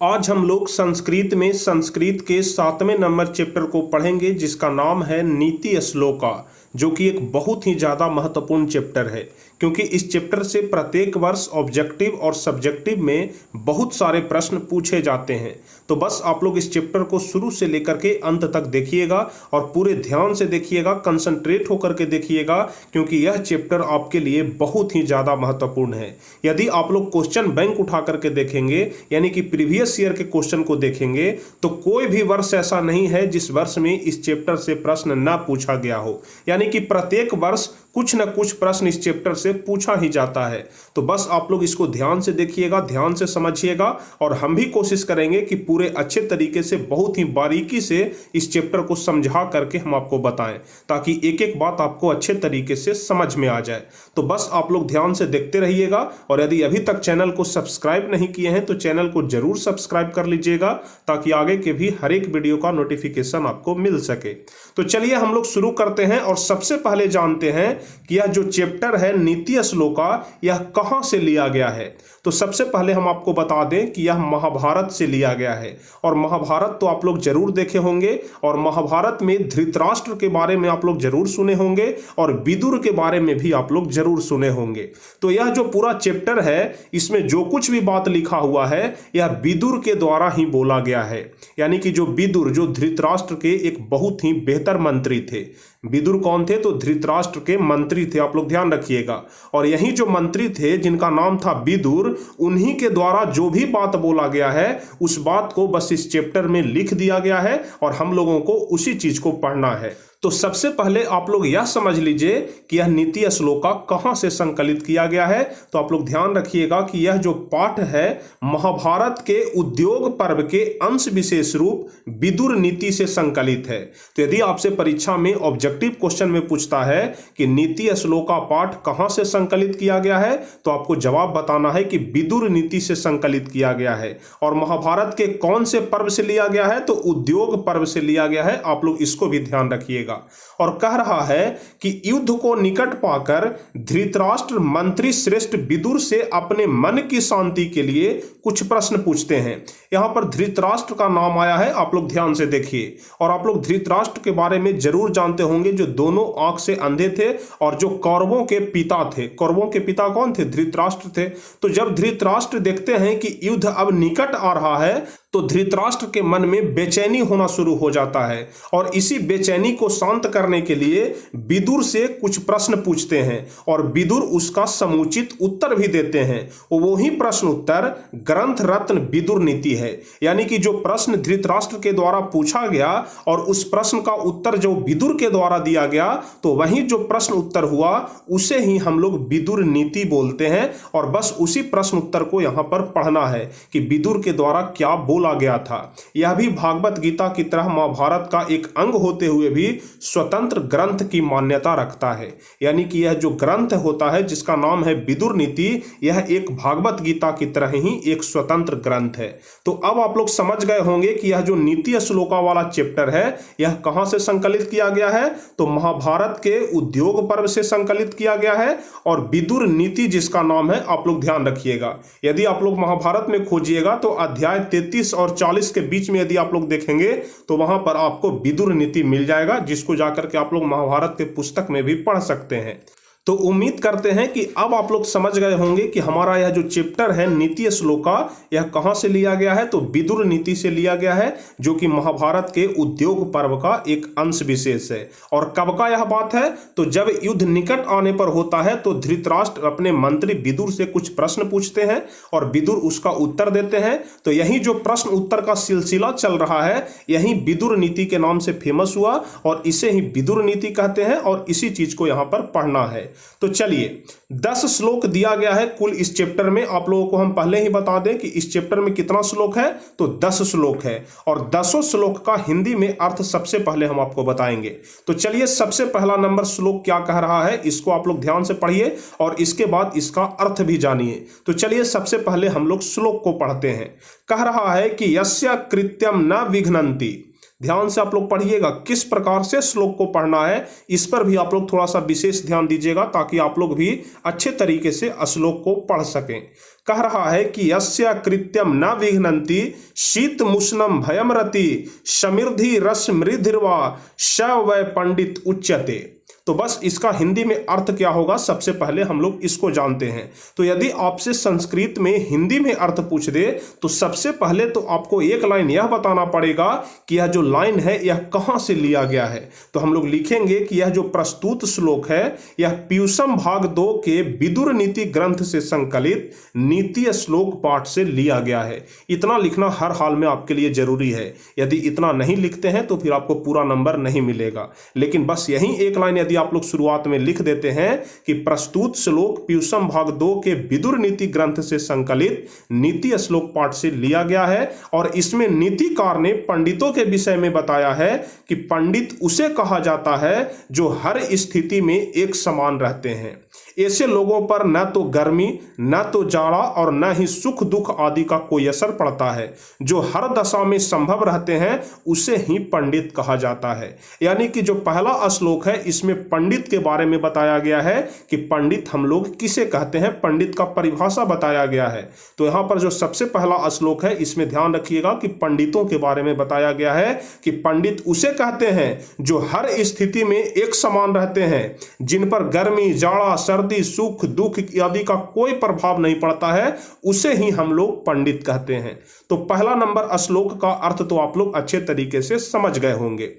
आज हम लोग संस्कृत में संस्कृत के 7वें नंबर चैप्टर को पढ़ेंगे, जिसका नाम है नीति श्लोका, जो कि एक बहुत ही ज़्यादा महत्वपूर्ण चैप्टर है, क्योंकि इस चैप्टर से प्रत्येक वर्ष ऑब्जेक्टिव और सब्जेक्टिव में बहुत सारे प्रश्न पूछे जाते हैं। तो बस आप लोग इस चैप्टर को शुरू से लेकर के अंत तक देखिएगा और पूरे ध्यान से देखिएगा, कंसंट्रेट होकर के देखिएगा, क्योंकि यह चैप्टर आपके लिए बहुत ही ज़्यादा महत्वपूर्ण है। यदि आप लोग क्वेश्चन बैंक उठा करके देखेंगे, यानी कि प्रीवियस ईयर के क्वेश्चन को देखेंगे, तो कोई भी वर्ष ऐसा नहीं है जिस वर्ष में इस चैप्टर से प्रश्न ना पूछा गया हो। यानी कि प्रत्येक वर्ष कुछ न कुछ प्रश्न इस चैप्टर से पूछा ही जाता है। तो बस आप लोग इसको ध्यान से देखिएगा, ध्यान से समझिएगा, और हम भी कोशिश करेंगे कि पूरे अच्छे तरीके से, बहुत ही बारीकी से इस चैप्टर को समझा करके हम आपको बताएं, ताकि एक एक बात आपको अच्छे तरीके से समझ में आ जाए। तो बस आप लोग ध्यान से देखते रहिएगा, और यदि अभी तक चैनल को सब्सक्राइब नहीं किए हैं तो चैनल को जरूर सब्सक्राइब कर लीजिएगा, ताकि आगे के भी हर एक वीडियो का नोटिफिकेशन आपको मिल सके। तो चलिए हम लोग शुरू करते हैं, और सबसे पहले जानते हैं कि यह जो चैप्टर है नीति श्लोका, यह कहां से लिया गया है। तो सबसे पहले हम आपको बता दें कि यह महाभारत से लिया गया है, और महाभारत तो आप लोग जरूर देखे होंगे, और महाभारत में धृतराष्ट्र के बारे में आप लोग जरूर सुने होंगे, और विदुर के बारे में भी आप लोग जरूर सुने होंगे। तो यह जो पूरा चैप्टर है, इसमें जो कुछ भी बात लिखा हुआ है, यह विदुर के द्वारा ही बोला गया है। यानी कि जो विदुर, जो धृतराष्ट्र के एक बहुत ही बेहतर मंत्री थे। विदुर कौन थे? तो धृतराष्ट्र के मंत्री थे, आप लोग ध्यान रखिएगा। और यही जो मंत्री थे, जिनका नाम था विदुर, उन्हीं के द्वारा जो भी बात बोला गया है, उस बात को बस इस चैप्टर में लिख दिया गया है, और हम लोगों को उसी चीज को पढ़ना है। तो सबसे पहले आप लोग यह समझ लीजिए कि यह नीति श्लोका कहां से संकलित किया गया है। तो आप लोग ध्यान रखिएगा कि यह जो पाठ है, महाभारत के उद्योग पर्व के अंश विशेष रूप विदुर नीति से संकलित है। तो यदि आपसे परीक्षा में ऑब्जेक्टिव क्वेश्चन में पूछता है कि नीति श्लोका पाठ कहां से संकलित किया गया है, तो आपको जवाब बताना है कि विदुर नीति से संकलित किया गया है। और महाभारत के कौन से पर्व से लिया गया है? तो उद्योग पर्व से लिया गया है। आप लोग इसको भी ध्यान रखिएगा। और कह रहा है कि युद्ध को निकट पाकर धृतराष्ट्र मंत्री श्रेष्ठ विदुर से अपने मन की शांति के लिए कुछ प्रश्न पूछते हैं। यहां पर धृतराष्ट्र का नाम आया है, आप लोग ध्यान से देखिए। और आप लोग धृतराष्ट्र के बारे में जरूर जानते होंगे, जो दोनों आंख से अंधे थे, और जो कौरवों के पिता थे। कौरवों के पिता कौन थे? धृतराष्ट्र थे। तो जब धृतराष्ट्र देखते हैं कि युद्ध अब निकट आ रहा है, तो धृतराष्ट्र के मन में बेचैनी होना शुरू हो जाता है, और इसी बेचैनी को शांत करने के लिए विदुर से कुछ प्रश्न पूछते हैं, और विदुर उसका समुचित उत्तर भी देते हैं। वही प्रश्न उत्तर ग्रंथ रत्न विदुर नीति है। यानी कि जो प्रश्न धृतराष्ट्र के द्वारा पूछा गया, और उस प्रश्न का उत्तर जो विदुर के द्वारा दिया गया, तो वही जो प्रश्न उत्तर हुआ, उसे ही हम लोग विदुर नीति बोलते हैं। और बस उसी प्रश्न उत्तर को यहां पर पढ़ना है कि विदुर के द्वारा क्या बोला गया था। यह भी भागवत गीता की तरह महाभारत का एक अंग होते हुए भी स्वतंत्र ग्रंथ की मान्यता रखता है। यानी कि यह जो ग्रंथ होता है, जिसका नाम है विदुर नीति, यह एक भागवत गीता की तरह ही एक स्वतंत्र ग्रंथ है। तो अब आप लोग समझ गए होंगे कि यह जो नीति श्लोका वाला चैप्टर है, यह कहां से संकलित किया गया है। तो महाभारत के उद्योग पर्व से संकलित किया गया है, और विदुर नीति जिसका नाम है, आप लोग ध्यान रखिएगा। यदि आप लोग महाभारत में खोजिएगा, तो अध्याय 33 और 40 के बीच में यदि आप लोग देखेंगे, तो वहां पर आपको विदुर नीति मिल जाएगा, जिसको जाकर के आप लोग महाभारत के पुस्तक में भी पढ़ सकते हैं। तो उम्मीद करते हैं कि अब आप लोग समझ गए होंगे कि हमारा यह जो चैप्टर है नीति श्लोका, यह कहां से लिया गया है। तो विदुर नीति से लिया गया है, जो कि महाभारत के उद्योग पर्व का एक अंश विशेष है। और कब का यह बात है? तो जब युद्ध निकट आने पर होता है, तो धृतराष्ट्र अपने मंत्री विदुर से कुछ प्रश्न पूछते हैं, और विदुर उसका उत्तर देते हैं। तो यही जो प्रश्न उत्तर का सिलसिला चल रहा है, यही विदुर नीति के नाम से फेमस हुआ, और इसे ही विदुर नीति कहते हैं, और इसी चीज को यहां पर पढ़ना है। तो चलिए, 10 श्लोक दिया गया है कुल इस चैप्टर में। आप लोगों को हम पहले ही बता दें कि इस चैप्टर में कितना श्लोक है। तो 10 श्लोक है, और 10 श्लोक का हिंदी में अर्थ सबसे पहले हम आपको बताएंगे। तो चलिए, सबसे पहला नंबर श्लोक क्या कह रहा है, इसको आप लोग ध्यान से पढ़िए, और इसके बाद इसका अर्थ भी जानिए। तो चलिए, सबसे पहले हम लोग श्लोक को पढ़ते हैं। कह रहा है कि यस्य कृत्यम न विघ्नन्ति ध्यान से आप लोग पढ़िएगा, किस प्रकार से श्लोक को पढ़ना है इस पर भी आप लोग थोड़ा सा विशेष ध्यान दीजिएगा, ताकि आप लोग भी अच्छे तरीके से श्लोक को पढ़ सकें। कह रहा है कि यस्य कृत्यम न विघ्नन्ति शीत मुष्णम भयम रति समृद्धि रस मृधिर्वा स वै पंडित उच्यते। तो बस इसका हिंदी में अर्थ क्या होगा, सबसे पहले हम लोग इसको जानते हैं। तो यदि आपसे संस्कृत में हिंदी में अर्थ पूछ दे तो सबसे पहले तो आपको एक लाइन यह बताना पड़ेगा कि यह जो लाइन है यह कहाँ से लिया गया है। तो हम लोग लिखेंगे कि यह जो प्रस्तुत श्लोक है यह पीयूषम भाग 2 के विदुर नीति ग्रंथ से संकलित नीति श्लोक पाठ से लिया गया है। इतना लिखना हर हाल में आपके लिए जरूरी है। यदि इतना नहीं लिखते हैं तो फिर आपको पूरा नंबर नहीं मिलेगा। लेकिन बस यही एक लाइन यदि आप लोग शुरुआत में लिख देते हैं कि प्रस्तुत श्लोक पीयूषम भाग 2 के विदुर नीति ग्रंथ से संकलित नीति श्लोक पाठ से लिया गया है, और इसमें नीतिकार ने पंडितों के विषय में बताया है कि पंडित उसे कहा जाता है जो हर स्थिति में एक समान रहते हैं। ऐसे लोगों पर न तो गर्मी, न तो जाड़ा और न ही सुख दुख आदि का कोई असर पड़ता है। जो हर दशा में संभव रहते हैं उसे ही पंडित कहा जाता है। यानी कि जो पहला श्लोक है इसमें पंडित के बारे में बताया गया है कि पंडित हम लोग किसे कहते हैं, पंडित का परिभाषा बताया गया है। तो यहाँ पर जो सबसे पहला श्लोक है इसमें ध्यान रखिएगा कि पंडितों के बारे में बताया गया है कि पंडित उसे कहते हैं जो हर स्थिति में एक समान रहते हैं, जिन पर गर्मी, जाड़ा, सर्दी, सुख दुख आदि का कोई प्रभाव नहीं पड़ता है, उसे ही हम लोग पंडित कहते हैं। तो पहला नंबर श्लोक का अर्थ तो आप लोग अच्छे तरीके से समझ गए होंगे।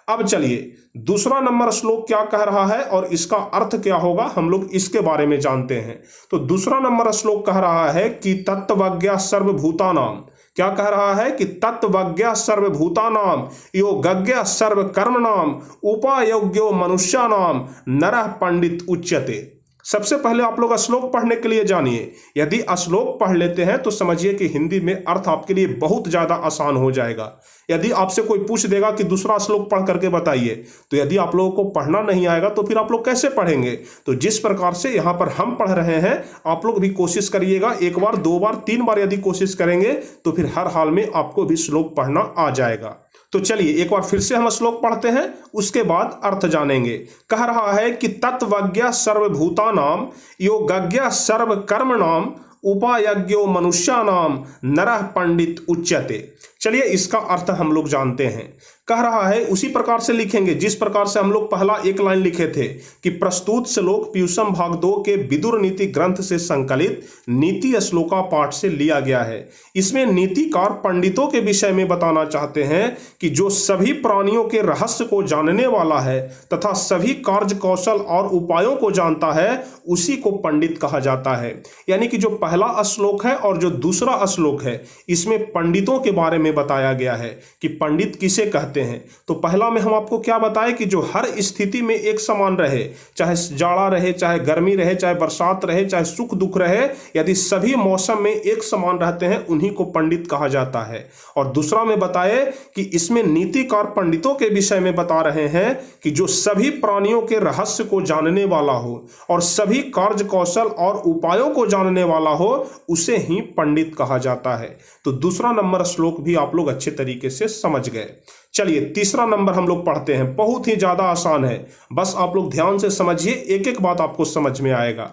अब चलिए दूसरा नंबर श्लोक क्या कह रहा है और इसका अर्थ क्या होगा, हम लोग इसके बारे में जानते हैं। तो दूसरा नंबर श्लोक कह रहा है कि तत्वज्ञ सर्वभूतानाम, क्या कह रहा है कि तत्वज्ञ सर्वभूतानाम योगज्ञ सर्वकर्मणाम उपायोग्यो मनुष्यानाम नरः पंडित उच्यते। सबसे पहले आप लोग श्लोक पढ़ने के लिए जानिए। यदि श्लोक पढ़ लेते हैं तो समझिए कि हिंदी में अर्थ आपके लिए बहुत ज्यादा आसान हो जाएगा। यदि आपसे कोई पूछ देगा कि दूसरा श्लोक पढ़ करके बताइए, तो यदि आप लोगों को पढ़ना नहीं आएगा तो फिर आप लोग कैसे पढ़ेंगे। तो जिस प्रकार से यहाँ पर हम पढ़ रहे हैं आप लोग भी कोशिश करिएगा, एक बार, दो बार, तीन बार यदि कोशिश करेंगे तो फिर हर हाल में आपको भी श्लोक पढ़ना आ जाएगा। तो चलिए एक बार फिर से हम श्लोक पढ़ते हैं, उसके बाद अर्थ जानेंगे। कह रहा है कि तत्वज्ञ सर्वभूतानाम योगज्ञ सर्वकर्मणाम उपायज्ञो मनुष्यानाम नरः पंडित उच्यते। चलिए इसका अर्थ हम लोग जानते हैं। कह रहा है उसी प्रकार से लिखेंगे जिस प्रकार से हम लोग पहला एक लाइन लिखे थे कि प्रस्तुत श्लोक पीयूषम भाग 2 के विदुर नीति ग्रंथ से संकलित नीति श्लोका पाठ से लिया गया है। इसमें नीतिकार पंडितों के विषय में बताना चाहते हैं कि जो सभी प्राणियों के रहस्य को जानने वाला है तथा सभी कार्य कौशल और उपायों को जानता है, उसी को पंडित कहा जाता है। यानी कि जो पहला श्लोक है और जो दूसरा श्लोक है इसमें पंडितों के बारे में बताया गया है कि पंडित किसे कहते हैं। तो पहला में हम आपको क्या बताए कि जो हर स्थिति में एक समान रहे, चाहे जाड़ा रहे, चाहे गर्मी रहे, चाहे बरसात रहे, चाहे सुख दुख रहे, यदि सभी मौसम में एक समान रहते हैं उन्हीं को पंडित कहा जाता है। और दूसरा में बताए कि इसमें नीतिकार पंडितों के विषय में बता रहे हैं कि जो सभी प्राणियों के रहस्य को जानने वाला हो और सभी कार्य कौशल और उपायों को जानने वाला हो, उसे ही पंडित कहा जाता है। तो दूसरा नंबर श्लोक भी आप लोग अच्छे तरीके से समझ गए। चलिए तीसरा नंबर हम लोग पढ़ते हैं, बहुत ही ज्यादा आसान है, बस आप लोग ध्यान से समझिए, एक एक बात आपको समझ में आएगा।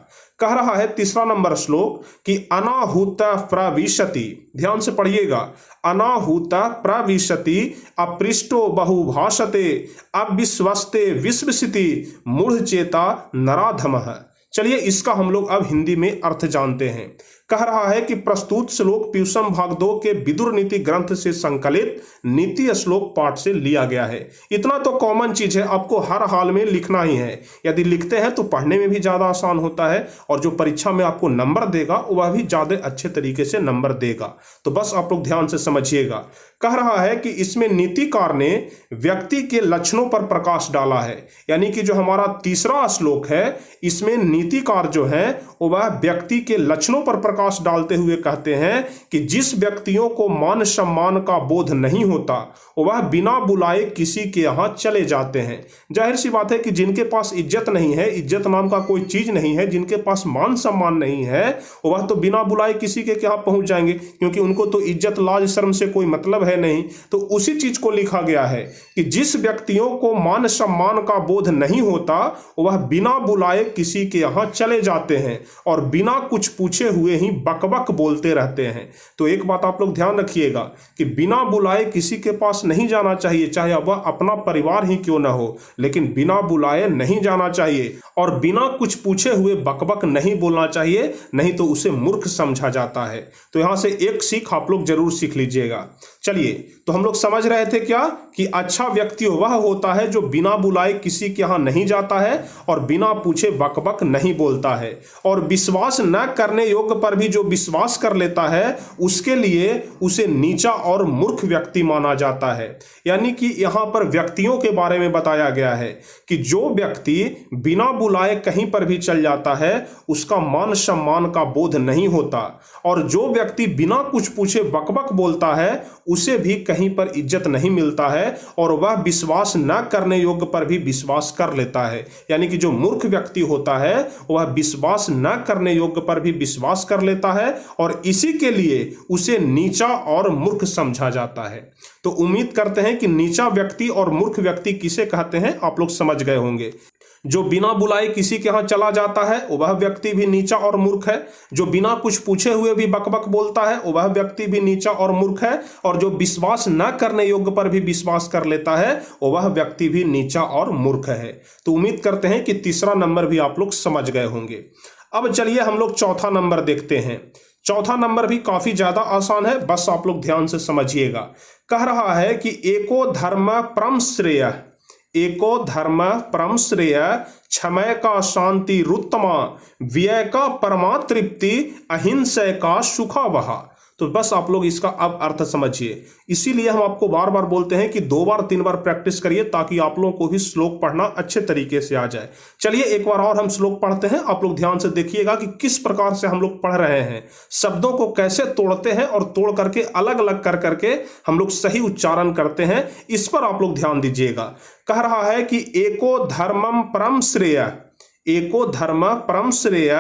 कह रहा है तीसरा नंबर श्लोक कि अनाहुत प्रविशति, ध्यान से पढ़िएगा, अनाहुत प्रविशति अपृष्टो बहुभाषते अविश्वस्ते विश्वसिति मूढ़ चेता नराधमः। चलिए इसका हम लोग अब हिंदी में अर्थ जानते हैं। कह रहा है कि प्रस्तुत श्लोक पीयूषम भाग 2 के विदुर नीति ग्रंथ से संकलित नीति श्लोक पाठ से लिया गया है। इतना तो कॉमन चीज है, आपको हर हाल में लिखना ही है। यदि लिखते हैं तो पढ़ने में भी ज्यादा आसान होता है और जो परीक्षा में आपको नंबर देगा वह भी ज्यादा अच्छे तरीके से नंबर देगा। तो बस आप लोग ध्यान से समझिएगा। कह रहा है कि इसमें नीतिकार ने व्यक्ति के लक्षणों पर प्रकाश डाला है। यानी कि जो हमारा तीसरा श्लोक है इसमें नीतिकार जो हैं वह व्यक्ति के लक्षणों पर प्रकाश डालते हुए कहते हैं कि जिस व्यक्तियों को मान सम्मान का बोध नहीं होता वह बिना बुलाए किसी के यहाँ चले जाते हैं। जाहिर सी बात है कि जिनके पास इज्जत नहीं है, इज्जत नाम का कोई चीज नहीं है, जिनके पास मान सम्मान नहीं है वह तो बिना बुलाए किसी के यहाँ पहुंच जाएंगे, क्योंकि उनको तो इज्जत लाज शर्म से कोई मतलब है नहीं। तो उसी चीज को लिखा गया है कि जिस व्यक्तियों को मान सम्मान का बोध नहीं होता वह बिना बुलाए किसी के यहाँ चले जाते हैं और बिना कुछ पूछे हुए ही बकबक बोलते रहते हैं। तो एक बात आप लोग ध्यान रखिएगा कि बिना बुलाए किसी के पास नहीं जाना चाहिए, चाहे वह अपना परिवार ही क्यों ना हो, लेकिन बिना बुलाए नहीं जाना चाहिए और बिना कुछ पूछे हुए बकबक नहीं बोलना चाहिए, नहीं तो उसे मूर्ख समझा जाता है। तो यहां से एक सीख आप लोग जरूर सीख लीजिएगा। चलिए, तो हम लोग समझ रहे थे क्या कि अच्छा व्यक्ति वह होता है जो बिना बुलाए किसी के यहाँ नहीं जाता है और बिना पूछे बकबक नहीं बोलता है, और विश्वास न करने योग्य पर भी जो विश्वास कर लेता है उसके लिए उसे नीचा और मूर्ख व्यक्ति माना जाता है। यानी कि यहाँ पर व्यक्तियों के बारे में बताया गया है कि जो व्यक्ति बिना बुलाए कहीं पर भी चल जाता है उसका मान सम्मान का बोध नहीं होता, और जो व्यक्ति बिना कुछ पूछे बकबक बोलता है उसे भी कहीं पर इज्जत नहीं मिलता है और वह विश्वास न करने योग्य पर भी विश्वास कर लेता है। यानी कि जो मूर्ख व्यक्ति होता है वह विश्वास न करने योग्य पर भी विश्वास कर लेता है और इसी के लिए उसे नीचा और मूर्ख समझा जाता है। तो उम्मीद करते हैं कि नीचा व्यक्ति और मूर्ख व्यक्ति किसे कहते हैं आप लोग समझ गए होंगे। जो बिना बुलाए किसी के यहाँ चला जाता है वह व्यक्ति भी नीचा और मूर्ख है, जो बिना कुछ पूछे हुए भी बकबक बोलता है वह व्यक्ति भी नीचा और मूर्ख है, और जो विश्वास न करने योग्य पर भी विश्वास कर लेता है वह व्यक्ति भी नीचा और मूर्ख है। तो उम्मीद करते हैं कि तीसरा नंबर भी आप लोग समझ गए होंगे। अब चलिए हम लोग चौथा नंबर देखते हैं। चौथा नंबर भी काफी ज्यादा आसान है, बस आप लोग ध्यान से समझिएगा। कह रहा है कि एको धर्म परम श्रेय, एको धर्म परम श्रेय, क्षमय का शांति रुत्तमा, व्यय का परमा तृप्ति, अहिंसय का सुखा वहा। तो बस आप लोग इसका अब अर्थ समझिए। इसीलिए हम आपको बार बार बोलते हैं कि 2 बार 3 बार प्रैक्टिस करिए ताकि आप लोगों को भी श्लोक पढ़ना अच्छे तरीके से आ जाए। चलिए एक बार और हम श्लोक पढ़ते हैं, आप लोग ध्यान से देखिएगा कि किस प्रकार से हम लोग पढ़ रहे हैं, शब्दों को कैसे तोड़ते हैं और तोड़ करके अलग अलग कर करके हम लोग सही उच्चारण करते हैं, इस पर आप लोग ध्यान दीजिएगा। कह रहा है कि एको धर्मम परम श्रेय, एको धर्म परम श्रेय,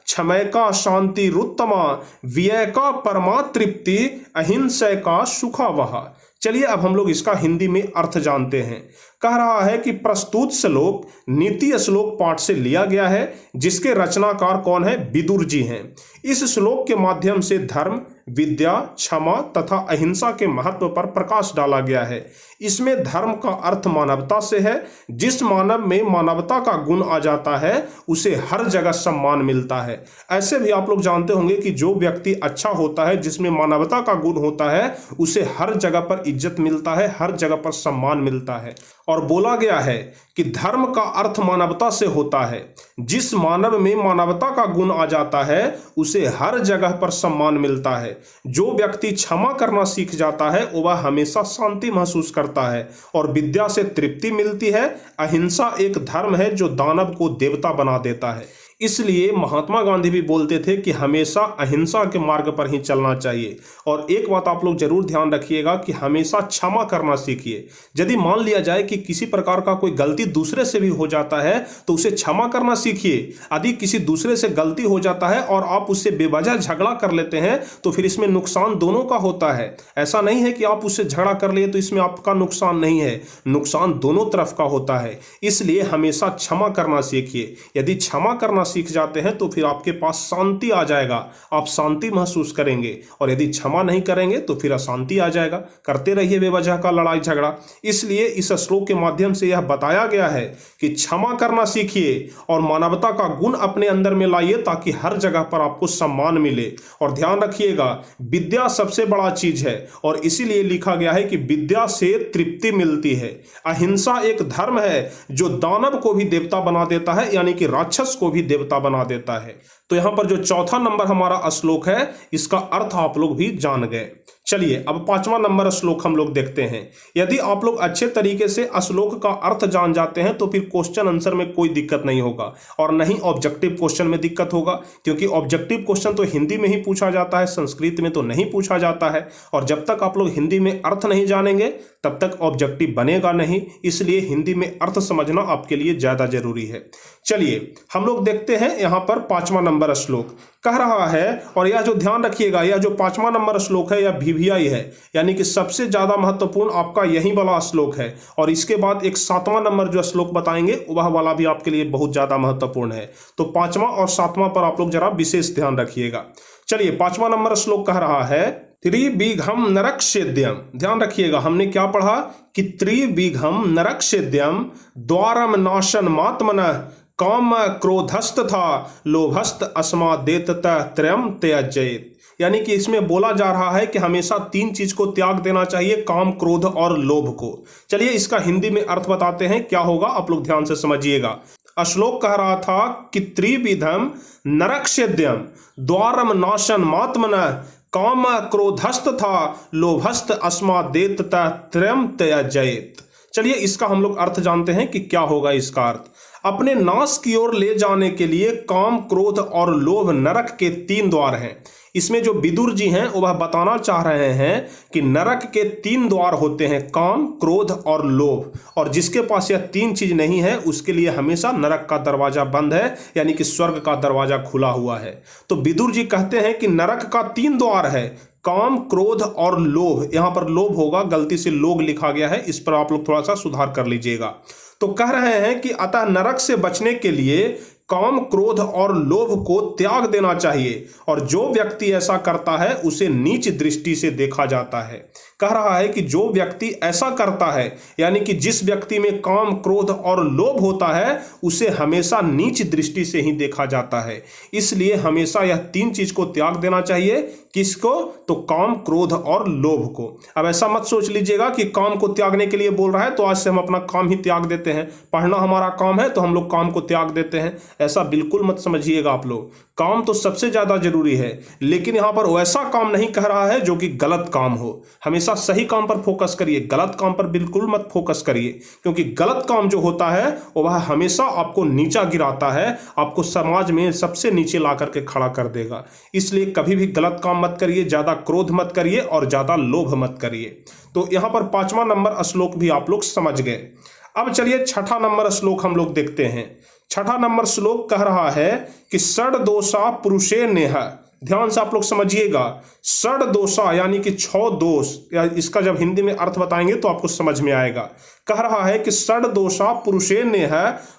क्षमय का शांति रुत्तमा, व्यय का परमा तृप्ति, अहिंसय का सुखा वहा। चलिए अब हम लोग इसका हिंदी में अर्थ जानते हैं। कह रहा है कि प्रस्तुत श्लोक नीति श्लोक पाठ से लिया गया है, जिसके रचनाकार कौन है? विदुर जी हैं। इस श्लोक के माध्यम से धर्म, विद्या, क्षमा तथा अहिंसा के महत्व पर प्रकाश डाला गया है। इसमें धर्म का अर्थ मानवता से है। जिस मानव में मानवता का गुण आ जाता है उसे हर जगह सम्मान मिलता है। ऐसे भी आप लोग जानते होंगे कि जो व्यक्ति अच्छा होता है, जिसमें मानवता का गुण होता है, उसे हर जगह पर इज्जत मिलता है, हर जगह पर सम्मान मिलता है। और बोला गया है कि धर्म का अर्थ मानवता से होता है। जिस मानव में मानवता का गुण आ जाता है उसे हर जगह पर सम्मान मिलता है। जो व्यक्ति क्षमा करना सीख जाता है वह हमेशा शांति महसूस करता है और विद्या से तृप्ति मिलती है। अहिंसा एक धर्म है जो दानव को देवता बना देता है। इसलिए महात्मा गांधी भी बोलते थे कि हमेशा अहिंसा के मार्ग पर ही चलना चाहिए। और एक बात आप लोग जरूर ध्यान रखिएगा कि हमेशा क्षमा करना सीखिए। यदि मान लिया जाए कि किसी प्रकार का कोई गलती दूसरे से भी हो जाता है तो उसे क्षमा करना सीखिए। यदि किसी दूसरे से गलती हो जाता है और आप उससे बेवजह झगड़ा कर लेते हैं तो फिर इसमें नुकसान दोनों का होता है। ऐसा नहीं है कि आप उससे झगड़ा कर लिए तो इसमें आपका नुकसान नहीं है, नुकसान दोनों तरफ का होता है। इसलिए हमेशा क्षमा करना सीखिए। यदि क्षमा करना सीख जाते हैं तो फिर आपके पास शांति आ जाएगा, आप शांति महसूस करेंगे। और यदि क्षमा नहीं करेंगे तो फिर अशांति आ जाएगा, करते रहिए बेवजह का लड़ाई झगड़ा। इसलिए इस श्लोक के माध्यम से यह बताया गया है कि क्षमा करना सीखिए और मानवता का गुण अपने अंदर में लाइए ताकि हर जगह पर आपको सम्मान मिले। और ध्यान रखिएगा, विद्या सबसे बड़ा चीज है और इसीलिए लिखा गया है कि विद्या से तृप्ति मिलती है। अहिंसा एक धर्म है जो दानव को भी देवता बना देता है, यानी कि राक्षस को भी देवता बना देता है। तो यहाँ पर जो चौथा नंबर हमारा श्लोक है इसका अर्थ आप लोग भी जान गए। चलिए अब पांचवा नंबर श्लोक हम लोग देखते हैं। यदि आप लोग अच्छे तरीके से श्लोक का अर्थ जान जाते हैं तो फिर क्वेश्चन आंसर में कोई दिक्कत नहीं होगा और नहीं ऑब्जेक्टिव क्वेश्चन में दिक्कत होगा, क्योंकि ऑब्जेक्टिव क्वेश्चन तो हिंदी में ही पूछा जाता है, संस्कृत में तो नहीं पूछा जाता है। और जब तक आप लोग हिंदी में अर्थ नहीं जानेंगे तब तक ऑब्जेक्टिव बनेगा नहीं, इसलिए हिंदी में अर्थ समझना आपके लिए ज्यादा जरूरी है। चलिए हम लोग देखते हैं यहाँ पर पांचवा नंबर श्लोक कह रहा है, और यह जो ध्यान रखिएगा यह जो पांचवा नंबर श्लोक है यह VVI है, यानी कि सबसे ज्यादा महत्वपूर्ण आपका यही वाला श्लोक है। और इसके बाद एक सातवां नंबर जो श्लोक बताएंगे वह वाला भी आपके लिए बहुत ज्यादा महत्वपूर्ण है। तो पांचवा और सातवां पर आप लोग जरा विशेष ध्यान रखिएगा। चलिए पांचवा नंबर श्लोक कह रहा है त्रिविघम नरकसेद्यम। ध्यान रखिएगा हमने क्या पढ़ा कि त्रिविघम नरकसेद्यम द्वारम नाशन मात्मनः काम क्रोधस्त था लोभस्त अस्मादेत त्रयम त्यजेत। यानी कि इसमें बोला जा रहा है कि हमेशा तीन चीज को त्याग देना चाहिए, काम क्रोध और लोभ को। चलिए इसका हिंदी में अर्थ बताते हैं क्या होगा, आप लोग ध्यान से समझिएगा। श्लोक कह रहा था कि त्रिविधम नरकसेद्यम द्वारम नाशन मात्मनः काम क्रोधस्त था लोभस्त अस्मादेत त्रयम त्यजेत। चलिए इसका हम लोग अर्थ जानते हैं कि क्या होगा इसका अर्थ। अपने नाश की ओर ले जाने के लिए काम क्रोध और लोभ नरक के तीन द्वार हैं। इसमें जो विदुर जी हैं वह बताना चाह रहे हैं कि नरक के तीन द्वार होते हैं, काम क्रोध और लोभ, और जिसके पास यह तीन चीज नहीं है उसके लिए हमेशा नरक का दरवाजा बंद है, यानी कि स्वर्ग का दरवाजा खुला हुआ है। तो विदुर जी कहते हैं कि नरक का तीन द्वार है, काम क्रोध और लोभ। यहां पर लोभ होगा, गलती से लोग लिखा गया है, इस पर आप लोग थोड़ा सा सुधार कर लीजिएगा। तो कह रहे हैं कि अतः नरक से बचने के लिए काम क्रोध और लोभ को त्याग देना चाहिए, और जो व्यक्ति ऐसा करता है उसे नीच दृष्टि से देखा जाता है। कह रहा है कि जो व्यक्ति ऐसा करता है, यानी कि जिस व्यक्ति में काम क्रोध और लोभ होता है उसे हमेशा नीच दृष्टि से ही देखा जाता है। इसलिए हमेशा यह तीन चीज को त्याग देना चाहिए। किसको? तो काम क्रोध और लोभ को। अब ऐसा मत सोच लीजिएगा कि काम को त्यागने के लिए बोल रहा है तो आज से हम अपना काम ही त्याग देते हैं, पढ़ना हमारा काम है तो हम लोग काम को त्याग देते हैं। ऐसा बिल्कुल मत समझिएगा आप लोग। काम तो सबसे ज्यादा जरूरी है, लेकिन यहां पर वैसा काम नहीं कह रहा है जो कि गलत काम हो। हमेशा सही काम पर फोकस करिए, गलत काम पर बिल्कुल मत फोकस करिए, क्योंकि गलत काम जो होता है वह हमेशा आपको नीचा गिराता है, आपको समाज में सबसे नीचे ला करके खड़ा कर देगा। इसलिए कभी भी गलत काम मत करिए, ज्यादा क्रोध मत करिए और ज्यादा लोभ मत करिए। तो यहां पर पांचवा नंबर श्लोक भी आप लोग समझ गए। अब चलिए छठा नंबर श्लोक हम लोग देखते हैं। छठा नंबर श्लोक कह रहा है कि षड दोषा पुरुषे नेह। ध्यान से आप लोग समझिएगा, षड दोषा यानी कि 6 दोष, या इसका जब हिंदी में अर्थ बताएंगे तो आपको समझ में आएगा। कह रहा है कि षड दोषा पुरुषे नेह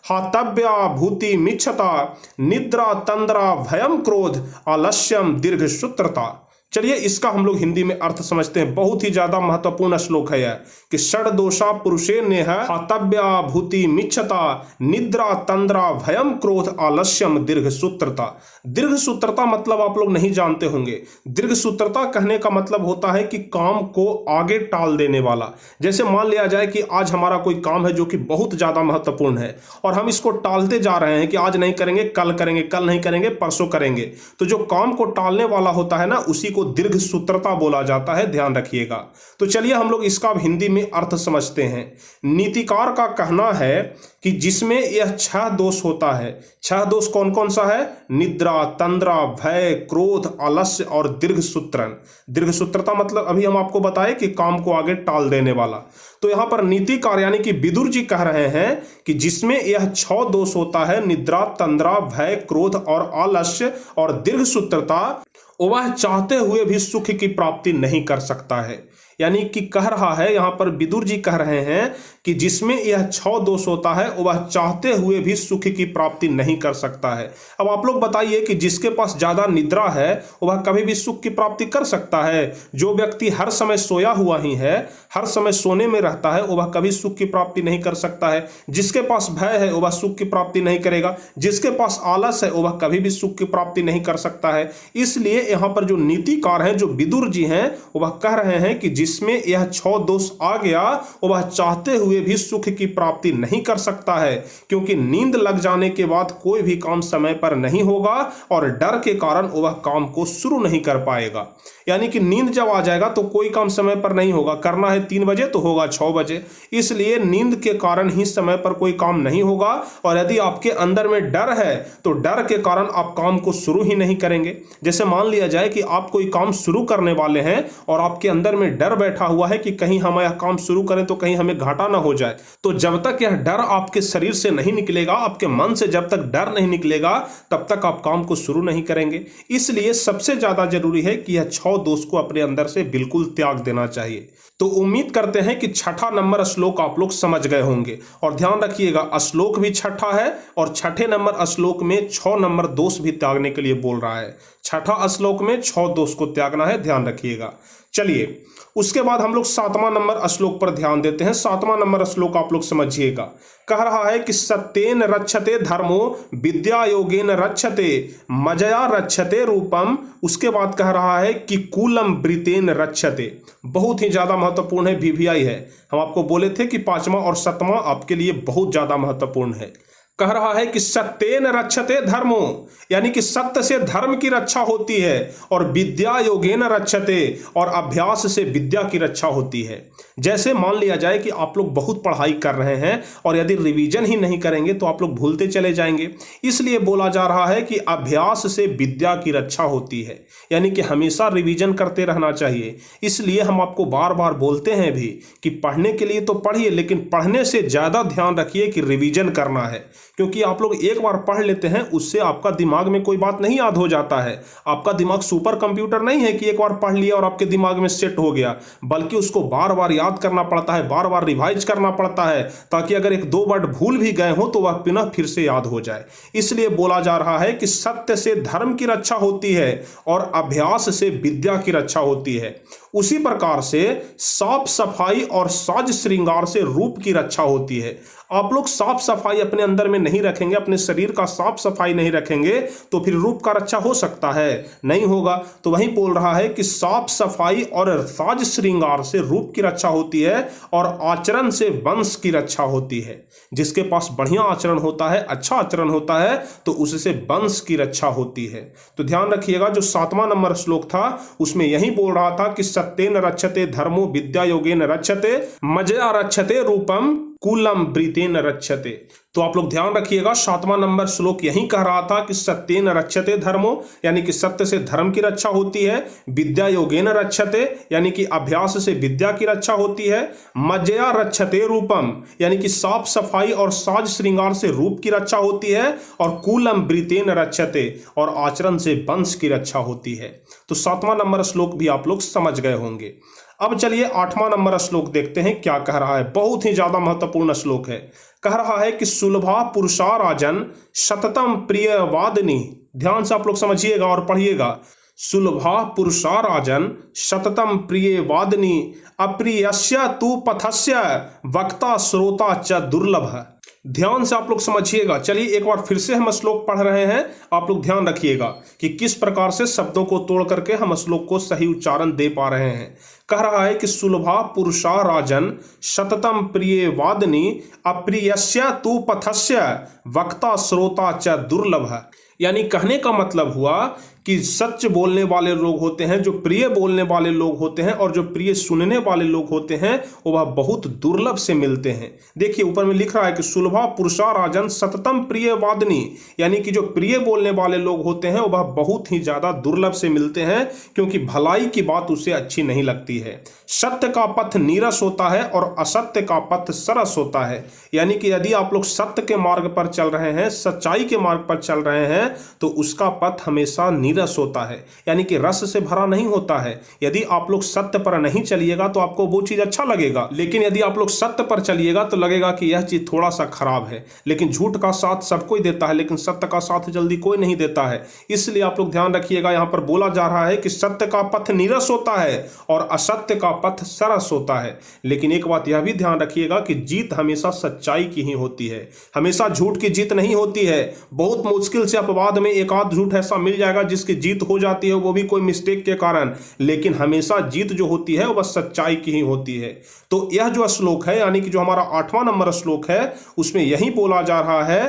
हातव्या भूति मिच्छता निद्रा तंद्रा भयम क्रोध आलस्यम दीर्घ सूत्रता। चलिए इसका हम लोग हिंदी में अर्थ समझते हैं। बहुत ही ज्यादा महत्वपूर्ण श्लोक है यह कि षड दोषा पुरुषे नेह हातव्या भूति मिच्छता निद्रा तंद्रा भयम क्रोध आलस्यम दीर्घ सूत्रता। दीर्घ सूत्रता मतलब आप लोग नहीं जानते होंगे। दीर्घ सूत्रता कहने का मतलब होता है कि काम को आगे टाल देने वाला। जैसे मान लिया जाए कि आज हमारा कोई काम है जो कि बहुत ज्यादा महत्वपूर्ण है और हम इसको टालते जा रहे हैं कि आज नहीं करेंगे, कल करेंगे, कल नहीं करेंगे, परसों करेंगे। तो जो काम को टालने वाला होता है ना, उसी को दीर्घ सूत्रता बोला जाता है, ध्यान रखिएगा। तो चलिए हम लोग इसका हिंदी में अर्थ समझते हैं। नीतिकार का कहना है कि जिसमें यह 6 दोष होता है। 6 दोष कौन कौन सा है? निद्रा, तंद्रा, भय, क्रोध, आलस्य और दीर्घ सूत्रन। दीर्घ सूत्रता मतलब अभी हम आपको बताए कि काम को आगे टाल देने वाला। तो यहां पर नीतिकार यानी कि विदुर जी कह रहे हैं कि जिसमें यह 6 दोष होता है, निद्रा, तंद्रा, भय, क्रोध और आलस्य और दीर्घ सूत्रता, वह चाहते हुए भी सुख की प्राप्ति नहीं कर सकता है। यानी कि कह रहा है यहां पर विदुर जी कह रहे हैं कि जिसमें यह 6 दोष होता है वह चाहते हुए भी सुख की प्राप्ति नहीं कर सकता है। अब आप लोग बताइए कि जिसके पास ज्यादा निद्रा है वह कभी भी सुख की प्राप्ति कर सकता है? जो व्यक्ति हर समय सोया हुआ ही है, हर समय सोने में रहता है, वह कभी सुख की प्राप्ति नहीं कर सकता है। जिसके पास भय है वह सुख की प्राप्ति नहीं करेगा। जिसके पास आलस है वह कभी भी सुख की प्राप्ति नहीं कर सकता है। इसलिए यहाँ पर जो नीतिकार हैं, जो विदुर जी हैं, वह कह रहे हैं कि जिसमें यह 6 दोष आ गया वह चाहते हुए भी सुख की प्राप्ति नहीं कर सकता है, क्योंकि नींद लग जाने के बाद कोई भी काम समय पर नहीं होगा और डर के कारण वह काम को शुरू नहीं कर पाएगा। यानी कि नींद जब आ जाएगा तो कोई काम समय पर नहीं होगा, करना है 3 बजे तो होगा 6 बजे, इसलिए नींद के कारण ही समय पर कोई काम नहीं होगा। और यदि आपके अंदर में डर है तो डर के कारण आप काम को शुरू ही नहीं करेंगे। जैसे मान लिया जाए कि आप कोई काम शुरू करने वाले हैं और आपके अंदर में डर बैठा हुआ है कि कहीं हम यह काम शुरू करें तो कहीं हमें घाटा ना हो जाए, तो जब तक यह डर आपके शरीर से नहीं निकलेगा, आपके मन से जब तक डर नहीं निकलेगा, तब तक आप काम को शुरू नहीं करेंगे। इसलिए सबसे ज्यादा जरूरी है कि यह 6 दोष को अपने अंदर से बिल्कुल त्याग देना चाहिए। तो उम्मीद करते हैं कि 6ठा नंबर श्लोक आप लोग समझ गए होंगे। और ध्यान रखिएगा, श्लोक भी 6ठा है और 6ठे नंबर श्लोक में 6 नंबर दोष भी त्यागने के लिए बोल रहा है। 6ठा श्लोक में 6 दोष को त्यागना है, ध्यान रखिएगा। चलिए उसके बाद हम लोग 7वां नंबर श्लोक पर ध्यान देते हैं। 7वां नंबर श्लोक आप लोग समझिएगा, कह रहा है कि सत्येन रक्षते धर्मो विद्या योगेन रक्षते मजया रक्षते रूपम। उसके बाद कह रहा है कि कूलम वृतेन रक्षते। बहुत ही ज्यादा महत्वपूर्ण है, VVI है। हम आपको बोले थे कि 5वां और 7वां आपके लिए बहुत ज्यादा महत्वपूर्ण है। कह रहा है कि सत्येन रक्षते धर्मो, यानी कि सत्य से धर्म की रक्षा होती है, और विद्या योगेन रक्षते, और अभ्यास से विद्या की रक्षा होती है। जैसे मान लिया जाए कि आप लोग बहुत पढ़ाई कर रहे हैं और यदि रिवीजन ही नहीं करेंगे तो आप लोग भूलते चले जाएंगे, इसलिए बोला जा रहा है कि अभ्यास से विद्या की रक्षा होती है, यानी कि हमेशा रिवीजन करते रहना चाहिए। इसलिए हम आपको बार बार बोलते हैं भी कि पढ़ने के लिए तो पढ़िए, लेकिन पढ़ने से ज्यादा ध्यान रखिए कि रिवीजन करना है, क्योंकि आप लोग एक बार पढ़ लेते हैं उससे आपका दिमाग में कोई बात नहीं याद हो जाता है। आपका दिमाग सुपर कंप्यूटर नहीं है कि एक बार पढ़ लिया और आपके दिमाग में सेट हो गया, बल्कि उसको बार बार याद करना पड़ता है, बार बार रिवाइज करना पड़ता है, ताकि अगर 1-2 वर्ड भूल भी गए हो तो वह पुनः फिर से याद हो जाए। इसलिए बोला जा रहा है कि सत्य से धर्म की रक्षा होती है और अभ्यास से विद्या की रक्षा होती है। उसी प्रकार से साफ सफाई और साज श्रृंगार से रूप की रक्षा होती है। आप लोग साफ सफाई अपने अंदर में नहीं रखेंगे, अपने शरीर का साफ सफाई नहीं रखेंगे, तो फिर रूप का रक्षा हो सकता है? नहीं होगा। तो वही बोल रहा है कि साफ सफाई और साज श्रृंगार से रूप की रक्षा होती है और आचरण से वंश की रक्षा होती है। जिसके पास बढ़िया आचरण होता है, अच्छा आचरण होता है, तो उससे वंश की रक्षा होती है। तो ध्यान रखिएगा, जो 7वां नंबर श्लोक था उसमें यही बोल रहा था कि सत्येन रक्षते धर्मो विद्या योगेन रक्षते मजया रक्षते रूपम कूलम वृतेन रक्षते। तो आप लोग ध्यान रखिएगा, 7वां नंबर श्लोक यही कह रहा था कि सत्येन रक्षते धर्मो, यानी कि सत्य से धर्म की रक्षा होती है, विद्या योगेन रक्षते, यानी कि अभ्यास से विद्या की रक्षा होती है, मजया रक्षते रूपम, यानी कि साफ सफाई और साज श्रृंगार से रूप की रक्षा होती है, और कूलम वृतेन रक्षते, और आचरण से वंश की रक्षा होती है। तो 7वां नंबर श्लोक भी आप लोग समझ गए होंगे। अब चलिए 8वां नंबर श्लोक देखते हैं क्या कह रहा है। बहुत ही ज्यादा महत्वपूर्ण श्लोक है। कह रहा है कि सुलभा पुरुषा राजन सततम प्रिय वादिनी। ध्यान से आप लोग समझिएगा और पढ़िएगा। सुलभा पुरुषा राजन सततम प्रिय वादिनी अप्रियस्य तु पथस्य वक्ता श्रोता च दुर्लभ। ध्यान से आप लोग समझिएगा। चलिए एक बार फिर से हम श्लोक पढ़ रहे हैं, आप लोग ध्यान रखिएगा कि किस प्रकार से शब्दों को तोड़ करके हम श्लोक को सही उच्चारण दे पा रहे हैं। कह रहा है कि सुलभा पुरुषा राजन सततम प्रिय वादिनी अप्रियस्य तु पथस्य वक्ता श्रोता च दुर्लभ। यानी कहने का मतलब हुआ कि सच बोलने वाले लोग होते हैं, जो प्रिय बोलने वाले लोग होते हैं और जो प्रिय सुनने वाले लोग होते हैं, वह बहुत दुर्लभ से मिलते हैं। देखिए ऊपर में लिख रहा है कि सुलभा पुरुषा राजन सततम प्रिय वादिनी, यानी कि जो प्रिय बोलने वाले लोग होते हैं वह बहुत ही ज्यादा दुर्लभ से मिलते हैं, क्योंकि भलाई की बात उसे अच्छी नहीं लगती है। सत्य का पथ नीरस होता है और असत्य का पथ सरस होता है। यानी कि यदि आप लोग सत्य के मार्ग पर चल रहे हैं, सच्चाई के मार्ग पर चल रहे हैं, तो उसका पथ हमेशा नीरस होता है, यानी कि रस से भरा नहीं होता है। यदि आप लोग सत्य पर नहीं चलिएगा तो आपको वो चीज अच्छा लगेगा, लेकिन यदि आप लोग सत्य पर चलिएगा तो लगेगा कि यह चीज थोड़ा सा खराब है। लेकिन झूठ का साथ सब कोई देता है, लेकिन सत्य का साथ जल्दी कोई नहीं देता है। इसलिए आप लोग ध्यान रखिएगा, यहाँ पर बोला जा रहा है कि सत्य का पथ नीरस होता है और असत्य का पथ सरस होता है। लेकिन एक बात यह भी ध्यान रखिएगा कि जीत हमेशा सच्चाई की ही होती है, हमेशा झूठ की जीत नहीं होती है। बहुत मुश्किल से अपवाद में एक आध झूठ ऐसा मिल जाएगा जिसके जिसकी जीत हो जाती है वो भी कोई मिस्टेक के कारण, लेकिन हमेशा जीत जो होती है वो बस सच्चाई की ही होती है। तो यह जो श्लोक है यानी कि जो हमारा 8वां नंबर श्लोक है उसमें यही बोला जा रहा है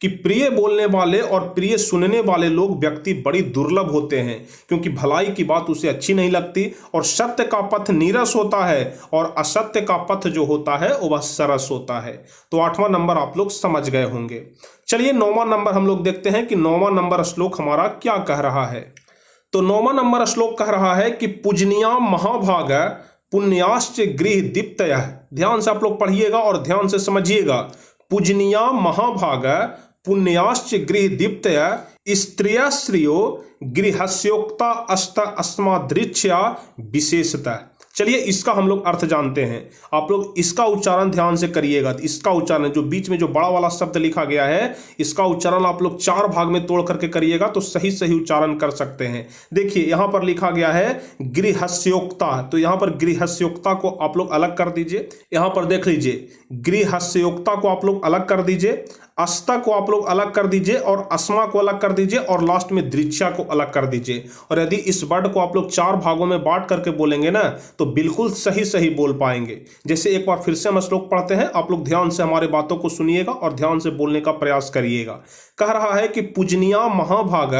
कि प्रिय बोलने वाले और प्रिय सुनने वाले लोग व्यक्ति बड़ी दुर्लभ होते हैं, क्योंकि भलाई की बात उसे अच्छी नहीं लगती और सत्य का पथ नीरस होता है और असत्य का पथ जो होता है वह सरस होता है। तो 8वां नंबर आप लोग समझ गए होंगे। चलिए 9वां नंबर हम लोग देखते हैं कि 9वां नंबर श्लोक हमारा क्या कह रहा है। तो 9वां नंबर श्लोक कह रहा है कि पूजनिया महाभाग पुण्याश्च गृह दीप्तयः। ध्यान से आप लोग पढ़िएगा और ध्यान से समझिएगा। पूजनिया महाभाग पुण्याश्च गृह दीप्तयः स्त्रिया श्रियो गृहस्योक्ता अस्त अस्मादृच्छया विशेषतः। चलिए इसका हम लोग अर्थ जानते हैं। आप लोग इसका उच्चारण ध्यान से करिएगा। इसका उच्चारण जो बीच में जो बड़ा वाला शब्द लिखा गया है इसका उच्चारण आप लोग 4 भाग में तोड़ करके करिएगा तो सही सही उच्चारण कर सकते हैं। देखिए यहां पर लिखा गया है गृहस्योक्ता, तो यहां पर गृहस्योक्ता को आप लोग अलग कर दीजिए। यहां पर देख लीजिए गृहस्योक्ता को आप लोग अलग कर दीजिए, अस्ता को आप लोग अलग कर दीजिए और अस्मा को अलग कर दीजिए और लास्ट में दृच्छा को अलग कर दीजिए। और यदि इस वर्ड को आप लोग 4 भागों में बांट करके बोलेंगे ना तो बिल्कुल सही सही बोल पाएंगे। जैसे एक बार फिर से हम श्लोक पढ़ते हैं, आप लोग ध्यान से हमारे बातों को सुनिएगा और ध्यान से बोलने का प्रयास करिएगा। कह रहा है कि पूजनिया महाभाग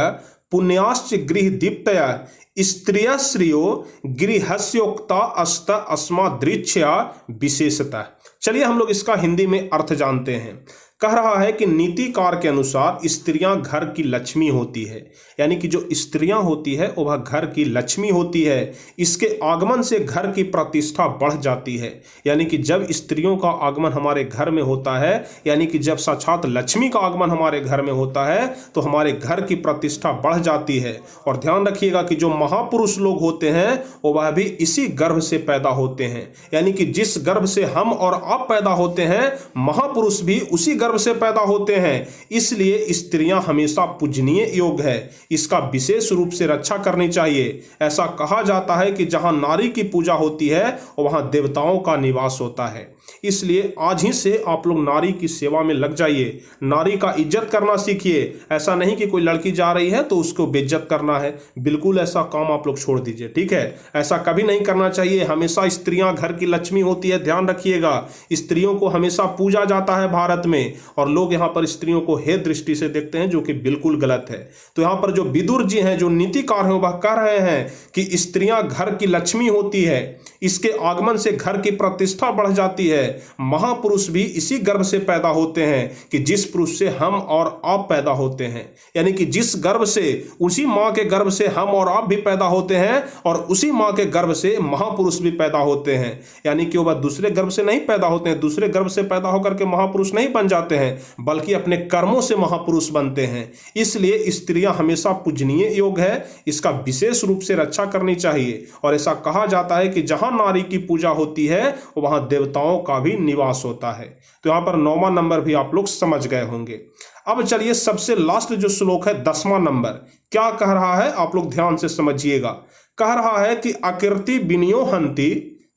पुण्याश्च गृह दीप्तयः स्त्रिय श्रियो गृहस्योक्ता अस्त अस्मादृच्छया विशेषतः। चलिए हम लोग इसका हिंदी में अर्थ जानते हैं। कह रहा है कि नीतिकार के अनुसार स्त्रियां घर की लक्ष्मी होती है, यानी कि जो स्त्रियां होती है वह घर की लक्ष्मी होती है। इसके आगमन से घर की प्रतिष्ठा बढ़ जाती है, यानी कि जब स्त्रियों का आगमन हमारे घर में होता है, यानी कि जब साक्षात लक्ष्मी का आगमन हमारे घर में होता है तो हमारे घर की प्रतिष्ठा बढ़ जाती है। और ध्यान रखिएगा कि जो महापुरुष लोग होते हैं वह भी इसी गर्भ से पैदा होते हैं, यानी कि जिस गर्भ से हम और आप पैदा होते हैं महापुरुष भी उसी गर्भ से पैदा होते हैं। इसलिए स्त्रियां हमेशा पूजनीय योग है, इसका विशेष रूप से रक्षा करनी चाहिए। ऐसा कहा जाता है कि जहां नारी की पूजा होती है वहां देवताओं का निवास होता है। इसलिए आज ही से आप लोग नारी की सेवा में लग जाइए, नारी का इज्जत करना सीखिए। ऐसा नहीं कि कोई लड़की जा रही है तो उसको बेइज्जत करना है, बिल्कुल ऐसा काम आप लोग छोड़ दीजिए, ठीक है। ऐसा कभी नहीं करना चाहिए। हमेशा स्त्रियां घर की लक्ष्मी होती है, ध्यान रखिएगा। स्त्रियों को हमेशा पूजा जाता है भारत में और लोग यहाँ पर स्त्रियों को हे दृष्टि से देखते हैं, जो कि बिल्कुल गलत है। तो यहाँ पर जो विदुर जी हैं, जो नीतिकार हैं, वह कह रहे हैं कि स्त्रियां घर की लक्ष्मी होती है, इसके आगमन से घर की प्रतिष्ठा बढ़ जाती है। महापुरुष भी इसी गर्भ से पैदा होते हैं कि जिस पुरुष से हम और आप पैदा होते हैं, यानी कि जिस गर्भ से, उसी मां के गर्भ से हम और आप भी पैदा होते हैं और उसी मां के गर्भ से महापुरुष भी पैदा होते हैं। यानी कि वह दूसरे गर्भ से नहीं पैदा होते हैं, दूसरे गर्भ से पैदा होकर के महापुरुष नहीं बन जाते हैं, बल्कि अपने कर्मों से महापुरुष बनते हैं। इसलिए स्त्रियां हमेशा पूजनीय योग है, इसका विशेष रूप से रक्षा करनी चाहिए। और ऐसा कहा जाता है कि जहां नारी की पूजा होती है वहां देवताओं का भी निवास होता है। तो यहां पर 9वां नंबर भी आप लोग समझ गए होंगे। अब चलिए सबसे लास्ट जो श्लोक है 10वां नंबर, क्या कह रहा है आप लोग ध्यान से समझिएगा। कह रहा है कि आकृति विनियो हंति,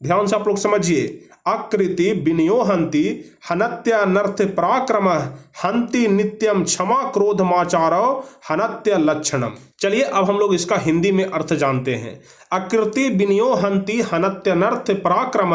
ध्यान से आप लोग समझिए, आकृति विनियो हंति हनत्यानर्थ पराक्रम हंति नित्यम क्षमा क्रोध माचारो हनत्य लक्षणम। चलिए अब हम लोग इसका हिंदी में अर्थ जानते हैं। आकृति विनियो हंति हनत्यनर्थ पराक्रम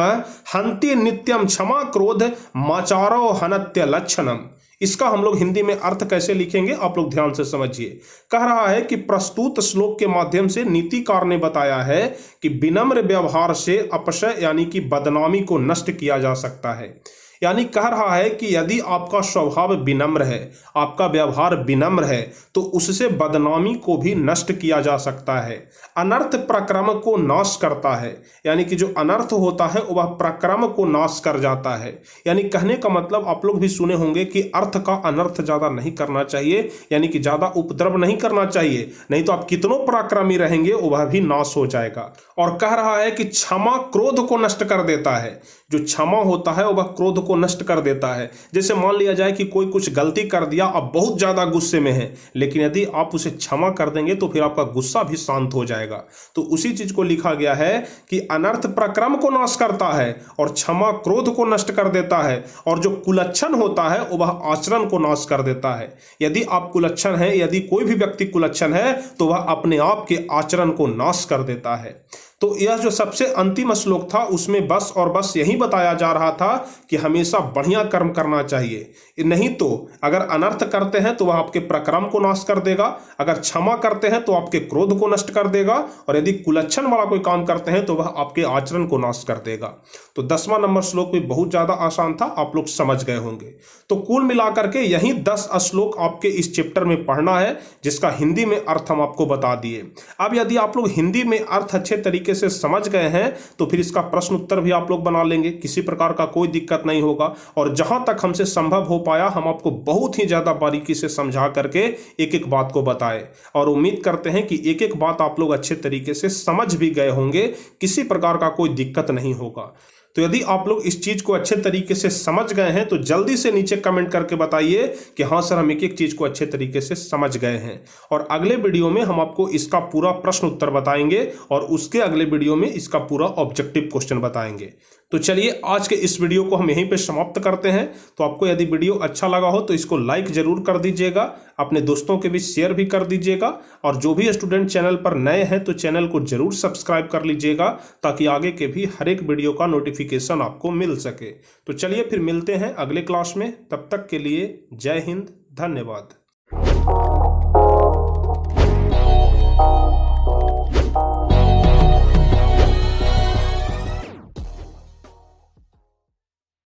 हंति नित्यम क्षमा क्रोध माचारो हनत्य लक्षणम। इसका हम लोग हिंदी में अर्थ कैसे लिखेंगे आप लोग ध्यान से समझिए। कह रहा है कि प्रस्तुत श्लोक के माध्यम से नीतिकार ने बताया है कि विनम्र व्यवहार से अपशय यानी कि बदनामी को नष्ट किया जा सकता है। यानी कह रहा है कि यदि आपका स्वभाव विनम्र है, आपका व्यवहार विनम्र है, तो उससे बदनामी को भी नष्ट किया जा सकता है। अनर्थ प्रक्रम को नाश करता है, यानी कि जो अनर्थ होता है वह प्रक्रम को नाश कर जाता है। यानी कहने का मतलब आप लोग भी सुने होंगे कि अर्थ का अनर्थ ज्यादा नहीं करना चाहिए, यानी कि ज्यादा उपद्रव नहीं करना चाहिए, नहीं तो आप कितनों पराक्रमी रहेंगे वह भी नाश हो जाएगा। और कह रहा है कि क्षमा क्रोध को नष्ट कर देता है। जो क्षमा होता है वह क्रोध को नष्ट कर देता है। जैसे मान लिया जाए कि कोई कुछ गलती कर दिया, अब बहुत ज्यादा गुस्से में है, लेकिन यदि आप उसे क्षमा कर देंगे तो फिर आपका गुस्सा भी शांत हो जाएगा। तो उसी चीज को लिखा गया है कि अनर्थ प्रक्रम को नाश करता है और क्षमा क्रोध को नष्ट कर देता है, और जो कुलच्छन होता है वह आचरण को नाश कर देता है। यदि आप कुलच्छन है, यदि कोई भी व्यक्ति कुलच्छन है, तो वह अपने आप के आचरण को नाश कर देता है। तो यह जो सबसे अंतिम श्लोक था उसमें बस और बस यही बताया जा रहा था कि हमेशा बढ़िया कर्म करना चाहिए, नहीं तो अगर अनर्थ करते हैं तो वह आपके प्रक्रम को नाश कर देगा, अगर क्षमा करते हैं तो आपके क्रोध को नष्ट कर देगा, और यदि कुलच्छन वाला कोई काम करते हैं तो वह आपके आचरण को नाश कर देगा। तो 10वां नंबर श्लोक भी बहुत ज्यादा आसान था, आप लोग समझ गए होंगे। तो कुल मिलाकर के यही 10 श्लोक आपके इस चैप्टर में पढ़ना है, जिसका हिंदी में अर्थ हम आपको बता दिए। अब यदि आप लोग हिंदी में अर्थ अच्छे तरीके से समझ गए हैं तो फिर इसका प्रश्न उत्तर भी आप लोग बना लेंगे, किसी प्रकार का कोई दिक्कत नहीं होगा। और जहां तक हमसे संभव हो पाया हम आपको बहुत ही ज्यादा बारीकी से समझा करके एक एक बात को बताए, और उम्मीद करते हैं कि एक एक बात आप लोग अच्छे तरीके से समझ भी गए होंगे, किसी प्रकार का कोई दिक्कत नहीं होगा। तो यदि आप लोग इस चीज को अच्छे तरीके से समझ गए हैं तो जल्दी से नीचे कमेंट करके बताइए कि हाँ सर हम एक एक चीज को अच्छे तरीके से समझ गए हैं। और अगले वीडियो में हम आपको इसका पूरा प्रश्न उत्तर बताएंगे और उसके अगले वीडियो में इसका पूरा ऑब्जेक्टिव क्वेश्चन बताएंगे। तो चलिए आज के इस वीडियो को हम यहीं पे समाप्त करते हैं। तो आपको यदि वीडियो अच्छा लगा हो तो इसको लाइक जरूर कर दीजिएगा, अपने दोस्तों के बीच शेयर भी कर दीजिएगा, और जो भी स्टूडेंट चैनल पर नए हैं तो चैनल को जरूर सब्सक्राइब कर लीजिएगा ताकि आगे के भी हर एक वीडियो का नोटिफिकेशन आपको मिल सके। तो चलिए फिर मिलते हैं अगले क्लास में, तब तक के लिए जय हिंद, धन्यवाद।